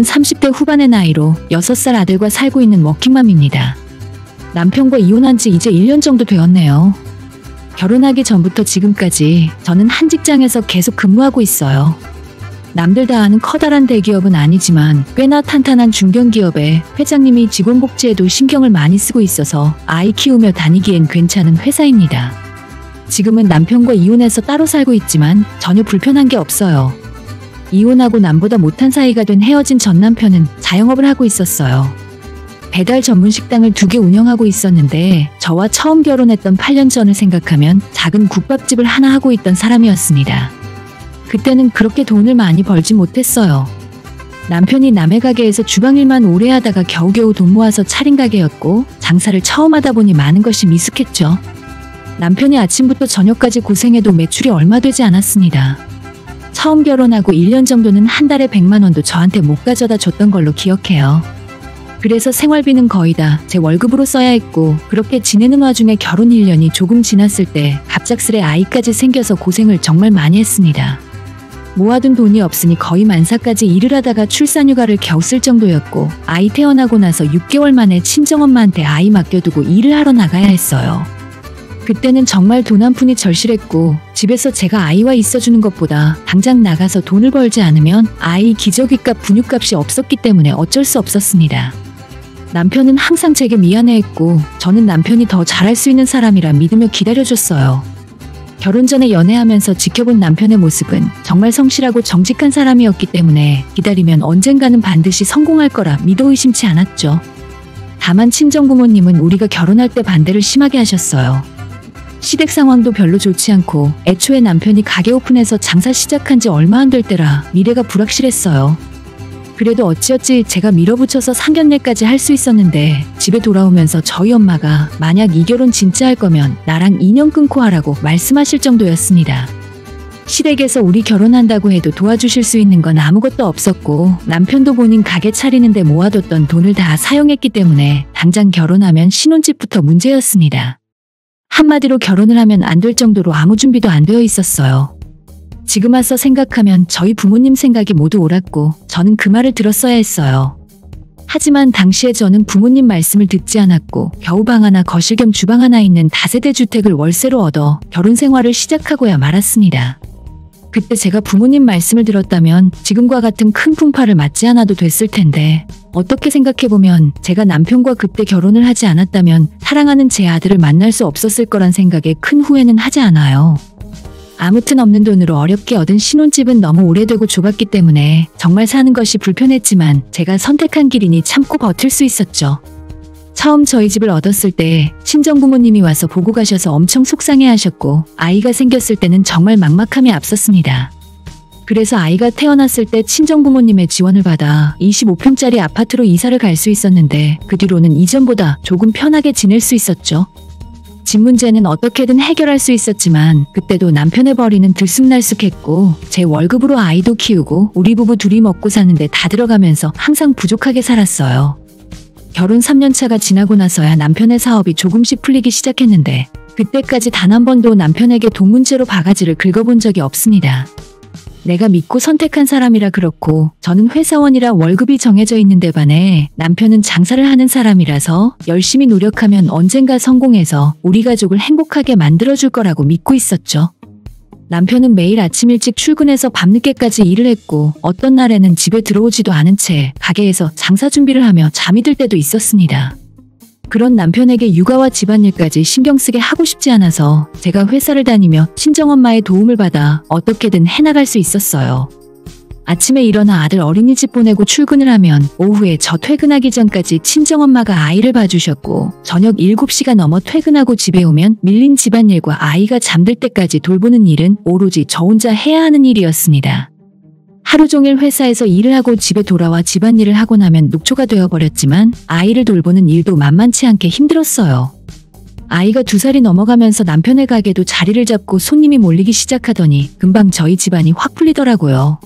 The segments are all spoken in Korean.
저는 30대 후반의 나이로 6살 아들과 살고 있는 워킹맘입니다. 남편과 이혼한 지 이제 1년 정도 되었네요. 결혼하기 전부터 지금까지 저는 한 직장에서 계속 근무하고 있어요. 남들 다 아는 커다란 대기업은 아니지만 꽤나 탄탄한 중견기업의 회장님이 직원 복지에도 신경을 많이 쓰고 있어서 아이 키우며 다니기엔 괜찮은 회사입니다. 지금은 남편과 이혼해서 따로 살고 있지만 전혀 불편한 게 없어요. 이혼하고 남보다 못한 사이가 된 헤어진 전 남편은 자영업을 하고 있었어요. 배달 전문 식당을 2개 운영하고 있었는데 저와 처음 결혼했던 8년 전을 생각하면 작은 국밥집을 하나 하고 있던 사람이었습니다. 그때는 그렇게 돈을 많이 벌지 못했어요. 남편이 남의 가게에서 주방일만 오래 하다가 겨우겨우 돈 모아서 차린 가게였고 장사를 처음 하다 보니 많은 것이 미숙했죠. 남편이 아침부터 저녁까지 고생해도 매출이 얼마 되지 않았습니다. 처음 결혼하고 1년 정도는 한 달에 100만 원도 저한테 못 가져다 줬던 걸로 기억해요. 그래서 생활비는 거의 다 제 월급으로 써야 했고 그렇게 지내는 와중에 결혼 1년이 조금 지났을 때 갑작스레 아이까지 생겨서 고생을 정말 많이 했습니다. 모아둔 돈이 없으니 거의 만사까지 일을 하다가 출산휴가를 겨우 쓸 정도였고 아이 태어나고 나서 6개월 만에 친정엄마한테 아이 맡겨두고 일을 하러 나가야 했어요. 그때는 정말 돈 한 푼이 절실했고 집에서 제가 아이와 있어주는 것보다 당장 나가서 돈을 벌지 않으면 아이 기저귀값 분유값이 없었기 때문에 어쩔 수 없었습니다. 남편은 항상 제게 미안해했고 저는 남편이 더 잘할 수 있는 사람이라 믿으며 기다려줬어요. 결혼 전에 연애하면서 지켜본 남편의 모습은 정말 성실하고 정직한 사람이었기 때문에 기다리면 언젠가는 반드시 성공할 거라 믿어 의심치 않았죠. 다만 친정부모님은 우리가 결혼할 때 반대를 심하게 하셨어요. 시댁 상황도 별로 좋지 않고 애초에 남편이 가게 오픈해서 장사 시작한 지 얼마 안 될 때라 미래가 불확실했어요. 그래도 어찌어찌 제가 밀어붙여서 상견례까지 할 수 있었는데 집에 돌아오면서 저희 엄마가 만약 이 결혼 진짜 할 거면 나랑 인연 끊고 하라고 말씀하실 정도였습니다. 시댁에서 우리 결혼한다고 해도 도와주실 수 있는 건 아무것도 없었고 남편도 본인 가게 차리는데 모아뒀던 돈을 다 사용했기 때문에 당장 결혼하면 신혼집부터 문제였습니다. 한마디로 결혼을 하면 안 될 정도로 아무 준비도 안 되어 있었어요. 지금 와서 생각하면 저희 부모님 생각이 모두 옳았고 저는 그 말을 들었어야 했어요. 하지만 당시에 저는 부모님 말씀을 듣지 않았고 겨우 방 하나 거실 겸 주방 하나 있는 다세대 주택을 월세로 얻어 결혼 생활을 시작하고야 말았습니다. 그때 제가 부모님 말씀을 들었다면 지금과 같은 큰 풍파를 맞지 않아도 됐을 텐데 어떻게 생각해보면 제가 남편과 그때 결혼을 하지 않았다면 사랑하는 제 아들을 만날 수 없었을 거란 생각에 큰 후회는 하지 않아요. 아무튼 없는 돈으로 어렵게 얻은 신혼집은 너무 오래되고 좁았기 때문에 정말 사는 것이 불편했지만 제가 선택한 길이니 참고 버틸 수 있었죠. 처음 저희 집을 얻었을 때 친정부모님이 와서 보고 가셔서 엄청 속상해하셨고 아이가 생겼을 때는 정말 막막함이 앞섰습니다. 그래서 아이가 태어났을 때 친정부모님의 지원을 받아 25평짜리 아파트로 이사를 갈 수 있었는데 그 뒤로는 이전보다 조금 편하게 지낼 수 있었죠. 집 문제는 어떻게든 해결할 수 있었지만 그때도 남편의 벌이는 들쑥날쑥했고 제 월급으로 아이도 키우고 우리 부부 둘이 먹고 사는데 다 들어가면서 항상 부족하게 살았어요. 결혼 3년차가 지나고 나서야 남편의 사업이 조금씩 풀리기 시작했는데 그때까지 단 한 번도 남편에게 돈 문제로 바가지를 긁어본 적이 없습니다. 내가 믿고 선택한 사람이라 그렇고 저는 회사원이라 월급이 정해져 있는데 반해 남편은 장사를 하는 사람이라서 열심히 노력하면 언젠가 성공해서 우리 가족을 행복하게 만들어줄 거라고 믿고 있었죠. 남편은 매일 아침 일찍 출근해서 밤늦게까지 일을 했고 어떤 날에는 집에 들어오지도 않은 채 가게에서 장사 준비를 하며 잠이 들 때도 있었습니다. 그런 남편에게 육아와 집안일까지 신경 쓰게 하고 싶지 않아서 제가 회사를 다니며 친정엄마의 도움을 받아 어떻게든 해나갈 수 있었어요. 아침에 일어나 아들 어린이집 보내고 출근을 하면 오후에 저 퇴근하기 전까지 친정엄마가 아이를 봐주셨고 저녁 7시가 넘어 퇴근하고 집에 오면 밀린 집안일과 아이가 잠들 때까지 돌보는 일은 오로지 저 혼자 해야 하는 일이었습니다. 하루 종일 회사에서 일을 하고 집에 돌아와 집안일을 하고 나면 녹초가 되어버렸지만 아이를 돌보는 일도 만만치 않게 힘들었어요. 아이가 2살이 넘어가면서 남편의 가게도 자리를 잡고 손님이 몰리기 시작하더니 금방 저희 집안이 확 풀리더라고요.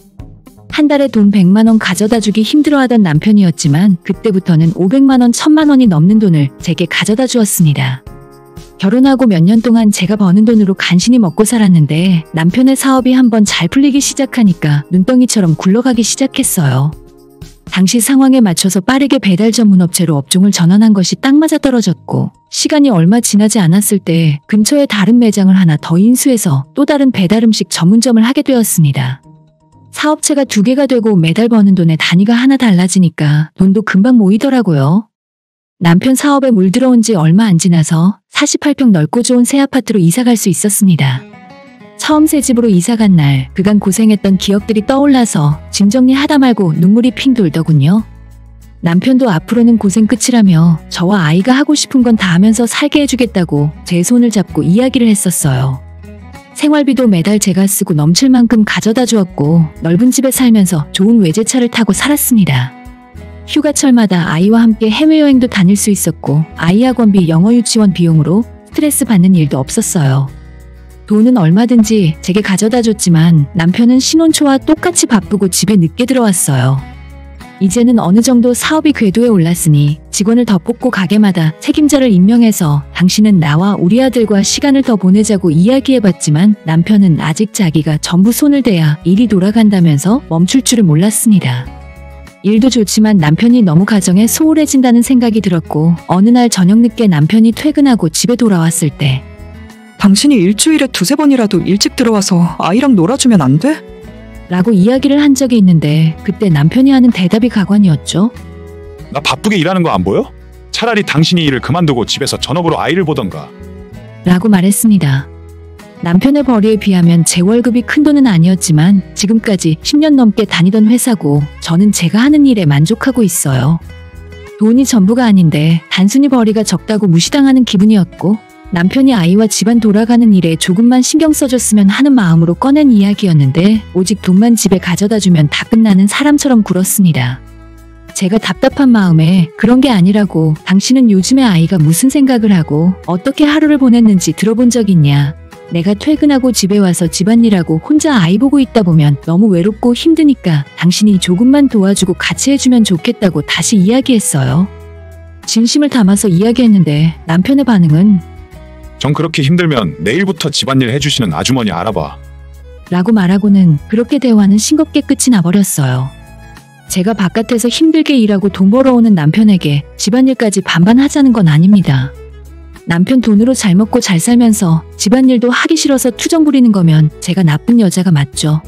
한 달에 돈 100만 원 가져다 주기 힘들어하던 남편이었지만 그때부터는 500만 원, 1000만 원이 넘는 돈을 제게 가져다 주었습니다. 결혼하고 몇 년 동안 제가 버는 돈으로 간신히 먹고 살았는데 남편의 사업이 한번 잘 풀리기 시작하니까 눈덩이처럼 굴러가기 시작했어요. 당시 상황에 맞춰서 빠르게 배달 전문 업체로 업종을 전환한 것이 딱 맞아떨어졌고 시간이 얼마 지나지 않았을 때 근처에 다른 매장을 하나 더 인수해서 또 다른 배달 음식 전문점을 하게 되었습니다. 사업체가 2개가 되고 매달 버는 돈의 단위가 하나 달라지니까 돈도 금방 모이더라고요. 남편 사업에 물들어온 지 얼마 안 지나서 48평 넓고 좋은 새 아파트로 이사갈 수 있었습니다. 처음 새 집으로 이사간 날 그간 고생했던 기억들이 떠올라서 짐 정리하다 말고 눈물이 핑 돌더군요. 남편도 앞으로는 고생 끝이라며 저와 아이가 하고 싶은 건 다 하면서 살게 해주겠다고 제 손을 잡고 이야기를 했었어요. 생활비도 매달 제가 쓰고 넘칠 만큼 가져다 주었고 넓은 집에 살면서 좋은 외제차를 타고 살았습니다. 휴가철마다 아이와 함께 해외여행도 다닐 수 있었고 아이 학원비, 영어 유치원 비용으로 스트레스 받는 일도 없었어요. 돈은 얼마든지 제게 가져다 줬지만 남편은 신혼 초와 똑같이 바쁘고 집에 늦게 들어왔어요. 이제는 어느 정도 사업이 궤도에 올랐으니 직원을 더 뽑고 가게마다 책임자를 임명해서 당신은 나와 우리 아들과 시간을 더 보내자고 이야기해봤지만 남편은 아직 자기가 전부 손을 대야 일이 돌아간다면서 멈출 줄을 몰랐습니다. 일도 좋지만 남편이 너무 가정에 소홀해진다는 생각이 들었고 어느 날 저녁 늦게 남편이 퇴근하고 집에 돌아왔을 때 당신이 일주일에 2-3번이라도 일찍 들어와서 아이랑 놀아주면 안 돼? 라고 이야기를 한 적이 있는데 그때 남편이 하는 대답이 가관이었죠. 나 바쁘게 일하는 거 안 보여? 차라리 당신이 일을 그만두고 집에서 전업으로 아이를 보던가. 라고 말했습니다. 남편의 벌이에 비하면 제 월급이 큰 돈은 아니었지만 지금까지 10년 넘게 다니던 회사고 저는 제가 하는 일에 만족하고 있어요. 돈이 전부가 아닌데 단순히 벌이가 적다고 무시당하는 기분이었고 남편이 아이와 집안 돌아가는 일에 조금만 신경 써줬으면 하는 마음으로 꺼낸 이야기였는데 오직 돈만 집에 가져다주면 다 끝나는 사람처럼 굴었습니다. 제가 답답한 마음에 그런 게 아니라고 당신은 요즘에 아이가 무슨 생각을 하고 어떻게 하루를 보냈는지 들어본 적 있냐. 내가 퇴근하고 집에 와서 집안일하고 혼자 아이 보고 있다 보면 너무 외롭고 힘드니까 당신이 조금만 도와주고 같이 해주면 좋겠다고 다시 이야기했어요. 진심을 담아서 이야기했는데 남편의 반응은 전 그렇게 힘들면 내일부터 집안일 해주시는 아주머니 알아봐. 라고 말하고는 그렇게 대화는 싱겁게 끝이 나버렸어요. 제가 바깥에서 힘들게 일하고 돈 벌어오는 남편에게 집안일까지 반반 하자는 건 아닙니다. 남편 돈으로 잘 먹고 잘 살면서 집안일도 하기 싫어서 투정 부리는 거면 제가 나쁜 여자가 맞죠.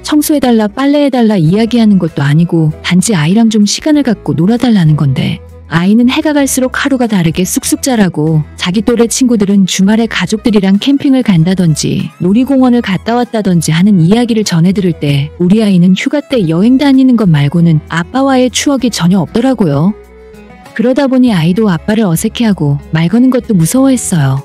청소해달라 빨래해달라 이야기하는 것도 아니고 단지 아이랑 좀 시간을 갖고 놀아달라는 건데 아이는 해가 갈수록 하루가 다르게 쑥쑥 자라고 자기 또래 친구들은 주말에 가족들이랑 캠핑을 간다든지 놀이공원을 갔다 왔다든지 하는 이야기를 전해 들을 때 우리 아이는 휴가 때 여행 다니는 것 말고는 아빠와의 추억이 전혀 없더라고요. 그러다 보니 아이도 아빠를 어색해하고 말 거는 것도 무서워했어요.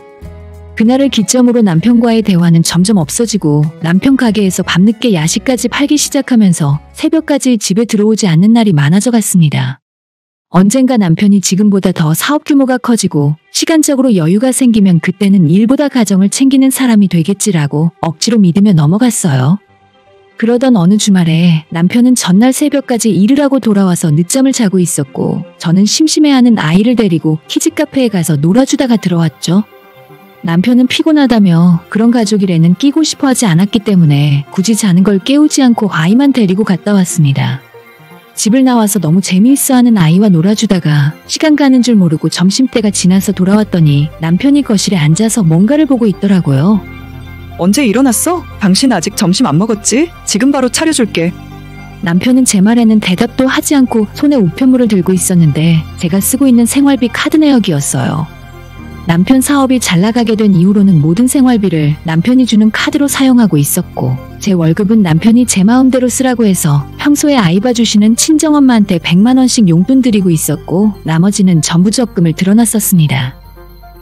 그날을 기점으로 남편과의 대화는 점점 없어지고 남편 가게에서 밤늦게 야식까지 팔기 시작하면서 새벽까지 집에 들어오지 않는 날이 많아져 갔습니다. 언젠가 남편이 지금보다 더 사업 규모가 커지고 시간적으로 여유가 생기면 그때는 일보다 가정을 챙기는 사람이 되겠지라고 억지로 믿으며 넘어갔어요. 그러던 어느 주말에 남편은 전날 새벽까지 일을 하고 돌아와서 늦잠을 자고 있었고 저는 심심해하는 아이를 데리고 키즈카페에 가서 놀아주다가 들어왔죠. 남편은 피곤하다며 그런 가족일에는 끼고 싶어 하지 않았기 때문에 굳이 자는 걸 깨우지 않고 아이만 데리고 갔다 왔습니다. 집을 나와서 너무 재미있어하는 아이와 놀아주다가 시간 가는 줄 모르고 점심때가 지나서 돌아왔더니 남편이 거실에 앉아서 뭔가를 보고 있더라고요. 언제 일어났어? 당신 아직 점심 안 먹었지? 지금 바로 차려줄게. 남편은 제 말에는 대답도 하지 않고 손에 우편물을 들고 있었는데 제가 쓰고 있는 생활비 카드 내역이었어요. 남편 사업이 잘 나가게 된 이후로는 모든 생활비를 남편이 주는 카드로 사용하고 있었고 제 월급은 남편이 제 마음대로 쓰라고 해서 평소에 아이 봐주시는 친정엄마한테 100만 원씩 용돈 드리고 있었고 나머지는 전부 적금을 들어놨었습니다.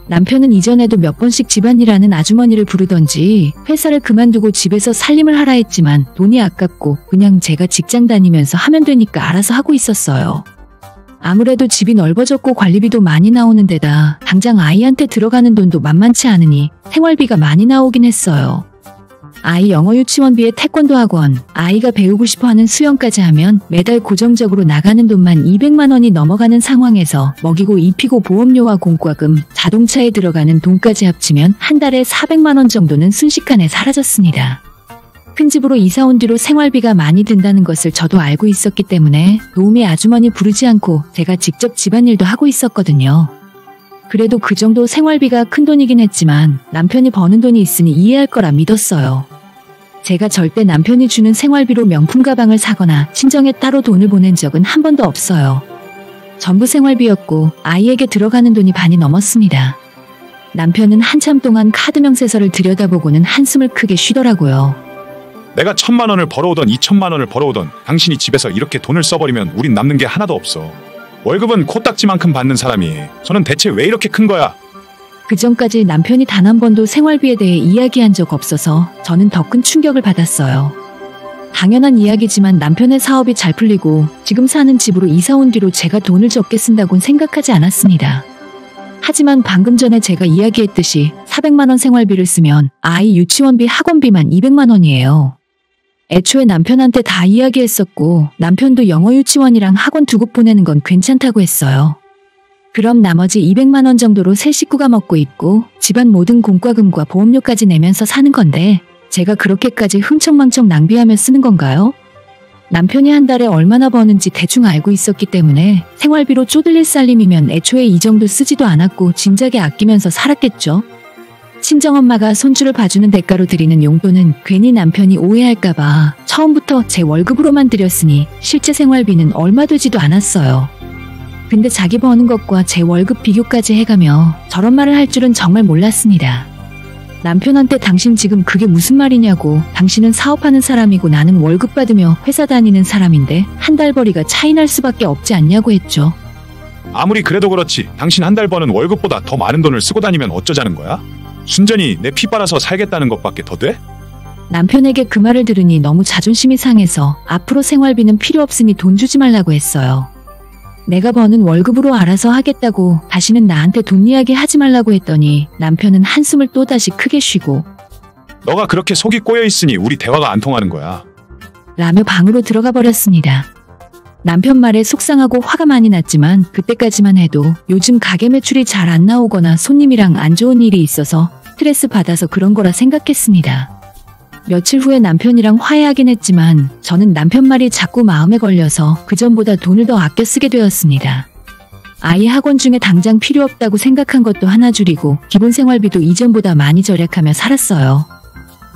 남편은 이전에도 몇 번씩 집안일하는 아주머니를 부르던지 회사를 그만두고 집에서 살림을 하라 했지만 돈이 아깝고 그냥 제가 직장 다니면서 하면 되니까 알아서 하고 있었어요. 아무래도 집이 넓어졌고 관리비도 많이 나오는 데다 당장 아이한테 들어가는 돈도 만만치 않으니 생활비가 많이 나오긴 했어요. 아이 영어 유치원비에 태권도 학원, 아이가 배우고 싶어하는 수영까지 하면 매달 고정적으로 나가는 돈만 200만 원이 넘어가는 상황에서 먹이고 입히고 보험료와 공과금, 자동차에 들어가는 돈까지 합치면 한 달에 400만 원 정도는 순식간에 사라졌습니다. 큰 집으로 이사 온 뒤로 생활비가 많이 든다는 것을 저도 알고 있었기 때문에 도우미 아주머니 부르지 않고 제가 직접 집안일도 하고 있었거든요. 그래도 그 정도 생활비가 큰 돈이긴 했지만 남편이 버는 돈이 있으니 이해할 거라 믿었어요. 제가 절대 남편이 주는 생활비로 명품 가방을 사거나 친정에 따로 돈을 보낸 적은 한 번도 없어요. 전부 생활비였고 아이에게 들어가는 돈이 반이 넘었습니다. 남편은 한참 동안 카드 명세서를 들여다보고는 한숨을 크게 쉬더라고요. 내가 1,000만 원을 벌어오던 2,000만 원을 벌어오던 당신이 집에서 이렇게 돈을 써버리면 우린 남는 게 하나도 없어. 월급은 코딱지만큼 받는 사람이 저는 대체 왜 이렇게 큰 거야? 그 전까지 남편이 단 한 번도 생활비에 대해 이야기한 적 없어서 저는 더 큰 충격을 받았어요. 당연한 이야기지만 남편의 사업이 잘 풀리고 지금 사는 집으로 이사 온 뒤로 제가 돈을 적게 쓴다곤 생각하지 않았습니다. 하지만 방금 전에 제가 이야기했듯이 400만 원 생활비를 쓰면 아이 유치원비 학원비만 200만 원이에요. 애초에 남편한테 다 이야기했었고 남편도 영어 유치원이랑 학원 2곳 보내는 건 괜찮다고 했어요. 그럼 나머지 200만 원 정도로 세 식구가 먹고 있고 집안 모든 공과금과 보험료까지 내면서 사는 건데 제가 그렇게까지 흥청망청 낭비하며 쓰는 건가요? 남편이 한 달에 얼마나 버는지 대충 알고 있었기 때문에 생활비로 쪼들릴 살림이면 애초에 이 정도 쓰지도 않았고 진작에 아끼면서 살았겠죠. 친정엄마가 손주를 봐주는 대가로 드리는 용돈은 괜히 남편이 오해할까봐 처음부터 제 월급으로만 드렸으니 실제 생활비는 얼마 되지도 않았어요. 근데 자기 버는 것과 제 월급 비교까지 해가며 저런 말을 할 줄은 정말 몰랐습니다. 남편한테 당신 지금 그게 무슨 말이냐고, 당신은 사업하는 사람이고 나는 월급 받으며 회사 다니는 사람인데 한 달 벌이가 차이 날 수밖에 없지 않냐고 했죠. 아무리 그래도 그렇지 당신 한 달 버는 월급보다 더 많은 돈을 쓰고 다니면 어쩌자는 거야? 순전히 내 피 빨아서 살겠다는 것밖에 더 돼? 남편에게 그 말을 들으니 너무 자존심이 상해서 앞으로 생활비는 필요 없으니 돈 주지 말라고 했어요. 내가 버는 월급으로 알아서 하겠다고 다시는 나한테 돈 이야기 하지 말라고 했더니 남편은 한숨을 또다시 크게 쉬고 너가 그렇게 속이 꼬여있으니 우리 대화가 안 통하는 거야. 라며 방으로 들어가 버렸습니다. 남편 말에 속상하고 화가 많이 났지만 그때까지만 해도 요즘 가게 매출이 잘 안 나오거나 손님이랑 안 좋은 일이 있어서 스트레스 받아서 그런 거라 생각했습니다. 며칠 후에 남편이랑 화해하긴 했지만 저는 남편 말이 자꾸 마음에 걸려서 그전보다 돈을 더 아껴 쓰게 되었습니다. 아이 학원 중에 당장 필요 없다고 생각한 것도 하나 줄이고 기본 생활비도 이전보다 많이 절약하며 살았어요.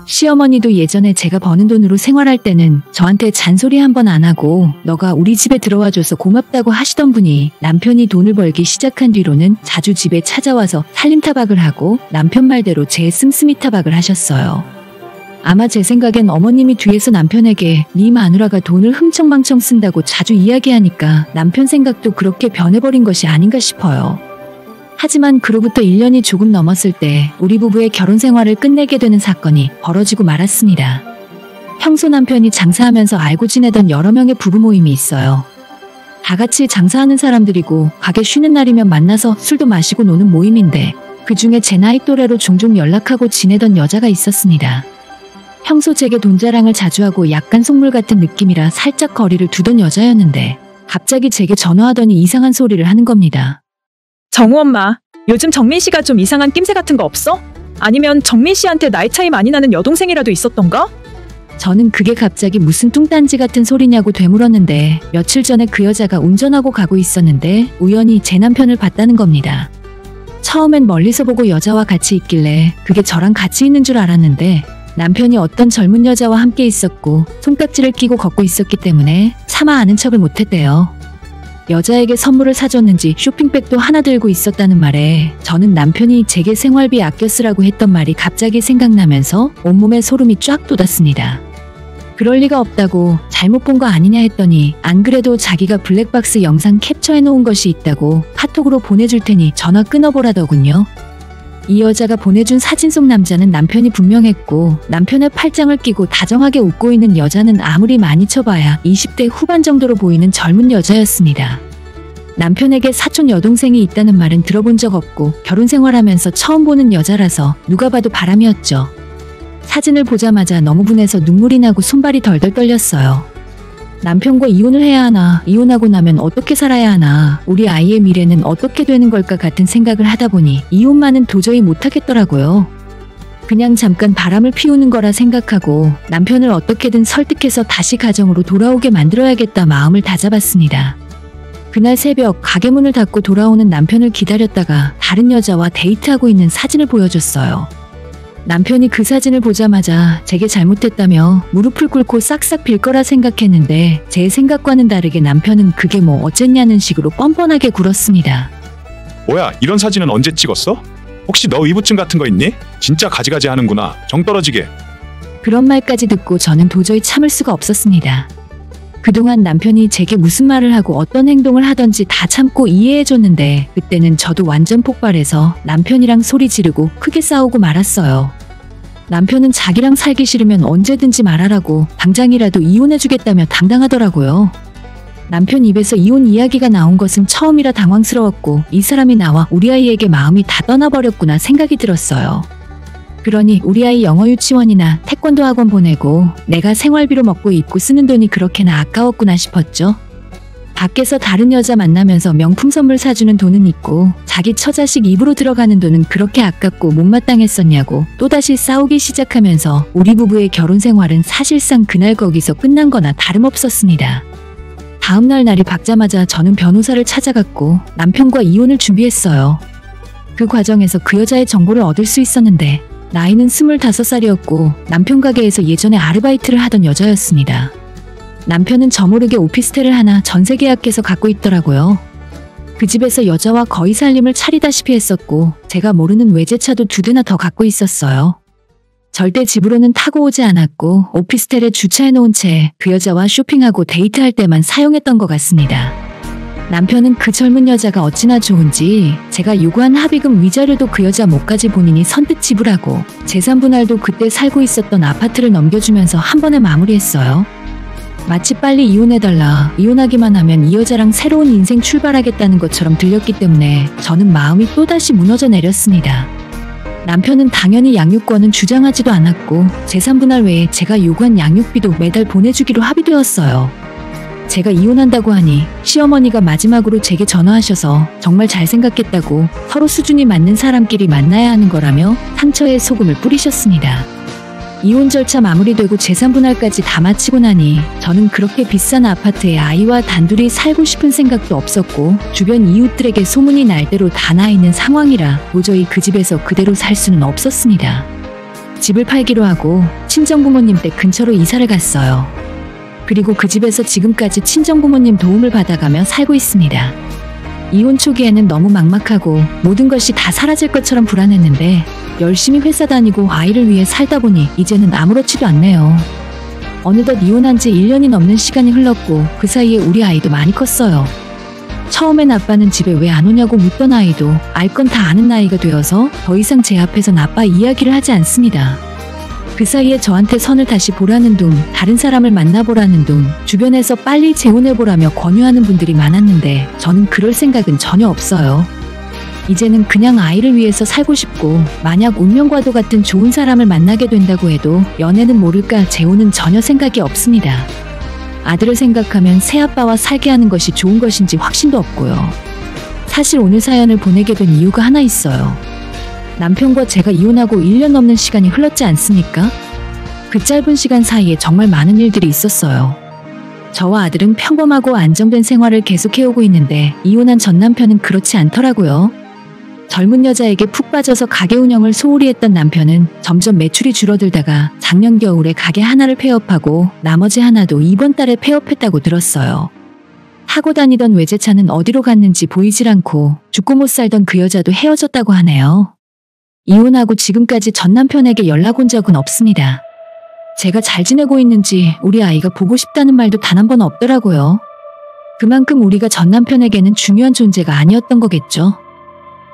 시어머니도 예전에 제가 버는 돈으로 생활할 때는 저한테 잔소리 한 번 안 하고 너가 우리 집에 들어와줘서 고맙다고 하시던 분이 남편이 돈을 벌기 시작한 뒤로는 자주 집에 찾아와서 살림타박을 하고 남편 말대로 제 씀씀이 타박을 하셨어요. 아마 제 생각엔 어머님이 뒤에서 남편에게 네 마누라가 돈을 흥청망청 쓴다고 자주 이야기하니까 남편 생각도 그렇게 변해버린 것이 아닌가 싶어요. 하지만 그로부터 1년이 조금 넘었을 때 우리 부부의 결혼 생활을 끝내게 되는 사건이 벌어지고 말았습니다. 평소 남편이 장사하면서 알고 지내던 여러 명의 부부 모임이 있어요. 다 같이 장사하는 사람들이고 가게 쉬는 날이면 만나서 술도 마시고 노는 모임인데 그중에 제 나이 또래로 종종 연락하고 지내던 여자가 있었습니다. 평소 제게 돈 자랑을 자주 하고 약간 속물 같은 느낌이라 살짝 거리를 두던 여자였는데 갑자기 제게 전화하더니 이상한 소리를 하는 겁니다. 정우 엄마, 요즘 정민 씨가 좀 이상한 낌새 같은 거 없어? 아니면 정민 씨한테 나이 차이 많이 나는 여동생이라도 있었던가? 저는 그게 갑자기 무슨 뚱딴지 같은 소리냐고 되물었는데 며칠 전에 그 여자가 운전하고 가고 있었는데 우연히 제 남편을 봤다는 겁니다. 처음엔 멀리서 보고 여자와 같이 있길래 그게 저랑 같이 있는 줄 알았는데 남편이 어떤 젊은 여자와 함께 있었고 손깍지를 끼고 걷고 있었기 때문에 차마 아는 척을 못했대요. 여자에게 선물을 사줬는지 쇼핑백도 하나 들고 있었다는 말에 저는 남편이 제게 생활비 아껴 쓰라고 했던 말이 갑자기 생각나면서 온몸에 소름이 쫙 돋았습니다. 그럴 리가 없다고 잘못 본 거 아니냐 했더니 안 그래도 자기가 블랙박스 영상 캡처해 놓은 것이 있다고 카톡으로 보내줄 테니 전화 끊어보라더군요. 이 여자가 보내준 사진 속 남자는 남편이 분명했고 남편의 팔짱을 끼고 다정하게 웃고 있는 여자는 아무리 많이 쳐봐야 20대 후반 정도로 보이는 젊은 여자였습니다. 남편에게 사촌 여동생이 있다는 말은 들어본 적 없고 결혼 생활하면서 처음 보는 여자라서 누가 봐도 바람이었죠. 사진을 보자마자 너무 분해서 눈물이 나고 손발이 덜덜 떨렸어요. 남편과 이혼을 해야 하나, 이혼하고 나면 어떻게 살아야 하나, 우리 아이의 미래는 어떻게 되는 걸까 같은 생각을 하다 보니 이혼만은 도저히 못하겠더라고요. 그냥 잠깐 바람을 피우는 거라 생각하고 남편을 어떻게든 설득해서 다시 가정으로 돌아오게 만들어야겠다 마음을 다잡았습니다. 그날 새벽 가게 문을 닫고 돌아오는 남편을 기다렸다가 다른 여자와 데이트하고 있는 사진을 보여줬어요. 남편이 그 사진을 보자마자 제게 잘못했다며 무릎을 꿇고 싹싹 빌 거라 생각했는데 제 생각과는 다르게 남편은 그게 뭐 어쨌냐는 식으로 뻔뻔하게 굴었습니다. 뭐야, 이런 사진은 언제 찍었어? 혹시 너 의부증 같은 거 있니? 진짜 가지가지 하는구나. 정 떨어지게. 그런 말까지 듣고 저는 도저히 참을 수가 없었습니다. 그동안 남편이 제게 무슨 말을 하고 어떤 행동을 하던지 다 참고 이해해줬는데 그때는 저도 완전 폭발해서 남편이랑 소리 지르고 크게 싸우고 말았어요. 남편은 자기랑 살기 싫으면 언제든지 말하라고 당장이라도 이혼해주겠다며 당당하더라고요. 남편 입에서 이혼 이야기가 나온 것은 처음이라 당황스러웠고 이 사람이 나와 우리 아이에게 마음이 다 떠나버렸구나 생각이 들었어요. 그러니 우리 아이 영어 유치원이나 태권도 학원 보내고 내가 생활비로 먹고 입고 쓰는 돈이 그렇게나 아까웠구나 싶었죠. 밖에서 다른 여자 만나면서 명품 선물 사주는 돈은 있고 자기 처자식 입으로 들어가는 돈은 그렇게 아깝고 못마땅했었냐고 또다시 싸우기 시작하면서 우리 부부의 결혼 생활은 사실상 그날 거기서 끝난 거나 다름없었습니다. 다음날 날이 밝자마자 저는 변호사를 찾아갔고 남편과 이혼을 준비했어요. 그 과정에서 그 여자의 정보를 얻을 수 있었는데 나이는 25살이었고 남편 가게에서 예전에 아르바이트를 하던 여자였습니다. 남편은 저모르게 오피스텔을 하나 전세 계약해서 갖고 있더라고요. 그 집에서 여자와 거의 살림을 차리다시피 했었고 제가 모르는 외제차도 2대나 더 갖고 있었어요. 절대 집으로는 타고 오지 않았고 오피스텔에 주차해놓은 채 그 여자와 쇼핑하고 데이트할 때만 사용했던 것 같습니다. 남편은 그 젊은 여자가 어찌나 좋은지 제가 요구한 합의금 위자료도 그 여자 몫까지 본인이 선뜻 지불하고 재산 분할도 그때 살고 있었던 아파트를 넘겨주면서 한 번에 마무리했어요. 마치 빨리 이혼해달라, 이혼하기만 하면 이 여자랑 새로운 인생 출발하겠다는 것처럼 들렸기 때문에 저는 마음이 또다시 무너져 내렸습니다. 남편은 당연히 양육권은 주장하지도 않았고 재산 분할 외에 제가 요구한 양육비도 매달 보내주기로 합의되었어요. 제가 이혼한다고 하니 시어머니가 마지막으로 제게 전화하셔서 정말 잘 생각했다고 서로 수준이 맞는 사람끼리 만나야 하는 거라며 상처에 소금을 뿌리셨습니다. 이혼 절차 마무리되고 재산 분할까지 다 마치고 나니 저는 그렇게 비싼 아파트에 아이와 단둘이 살고 싶은 생각도 없었고 주변 이웃들에게 소문이 날 대로 다 나 있는 상황이라 도저히 그 집에서 그대로 살 수는 없었습니다. 집을 팔기로 하고 친정부모님 댁 근처로 이사를 갔어요. 그리고 그 집에서 지금까지 친정부모님 도움을 받아가며 살고 있습니다. 이혼 초기에는 너무 막막하고 모든 것이 다 사라질 것처럼 불안했는데 열심히 회사 다니고 아이를 위해 살다 보니 이제는 아무렇지도 않네요. 어느덧 이혼한 지 1년이 넘는 시간이 흘렀고 그 사이에 우리 아이도 많이 컸어요. 처음엔 아빠는 집에 왜 안 오냐고 묻던 아이도 알 건 다 아는 나이가 되어서 더 이상 제 앞에선 아빠 이야기를 하지 않습니다. 그 사이에 저한테 선을 다시 보라는 둥, 다른 사람을 만나보라는 둥, 주변에서 빨리 재혼해보라며 권유하는 분들이 많았는데 저는 그럴 생각은 전혀 없어요. 이제는 그냥 아이를 위해서 살고 싶고 만약 운명과도 같은 좋은 사람을 만나게 된다고 해도 연애는 모를까 재혼은 전혀 생각이 없습니다. 아들을 생각하면 새아빠와 살게 하는 것이 좋은 것인지 확신도 없고요. 사실 오늘 사연을 보내게 된 이유가 하나 있어요. 남편과 제가 이혼하고 1년 넘는 시간이 흘렀지 않습니까? 그 짧은 시간 사이에 정말 많은 일들이 있었어요. 저와 아들은 평범하고 안정된 생활을 계속해오고 있는데 이혼한 전 남편은 그렇지 않더라고요. 젊은 여자에게 푹 빠져서 가게 운영을 소홀히 했던 남편은 점점 매출이 줄어들다가 작년 겨울에 가게 하나를 폐업하고 나머지 하나도 이번 달에 폐업했다고 들었어요. 타고 다니던 외제차는 어디로 갔는지 보이질 않고 죽고 못 살던 그 여자도 헤어졌다고 하네요. 이혼하고 지금까지 전 남편에게 연락 온 적은 없습니다. 제가 잘 지내고 있는지 우리 아이가 보고 싶다는 말도 단 한 번 없더라고요. 그만큼 우리가 전 남편에게는 중요한 존재가 아니었던 거겠죠.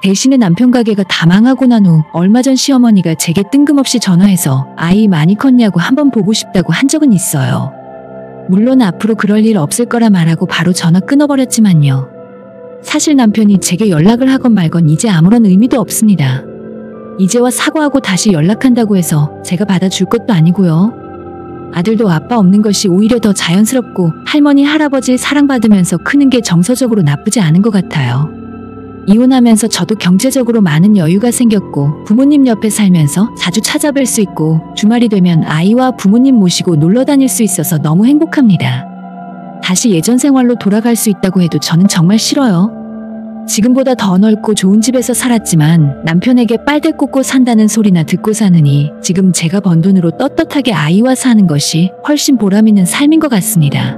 대신에 남편 가게가 다 망하고 난 후 얼마 전 시어머니가 제게 뜬금없이 전화해서 아이 많이 컸냐고 한번 보고 싶다고 한 적은 있어요. 물론 앞으로 그럴 일 없을 거라 말하고 바로 전화 끊어버렸지만요. 사실 남편이 제게 연락을 하건 말건 이제 아무런 의미도 없습니다. 이제와 사과하고 다시 연락한다고 해서 제가 받아줄 것도 아니고요. 아들도 아빠 없는 것이 오히려 더 자연스럽고 할머니 할아버지 사랑받으면서 크는 게 정서적으로 나쁘지 않은 것 같아요. 이혼하면서 저도 경제적으로 많은 여유가 생겼고 부모님 옆에 살면서 자주 찾아뵐 수 있고 주말이 되면 아이와 부모님 모시고 놀러 다닐 수 있어서 너무 행복합니다. 다시 예전 생활로 돌아갈 수 있다고 해도 저는 정말 싫어요. 지금보다 더 넓고 좋은 집에서 살았지만 남편에게 빨대 꽂고 산다는 소리나 듣고 사느니 지금 제가 번 돈으로 떳떳하게 아이와 사는 것이 훨씬 보람있는 삶인 것 같습니다.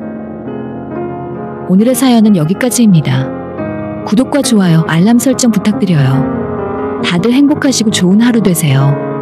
오늘의 사연은 여기까지입니다. 구독과 좋아요, 알람 설정 부탁드려요. 다들 행복하시고 좋은 하루 되세요.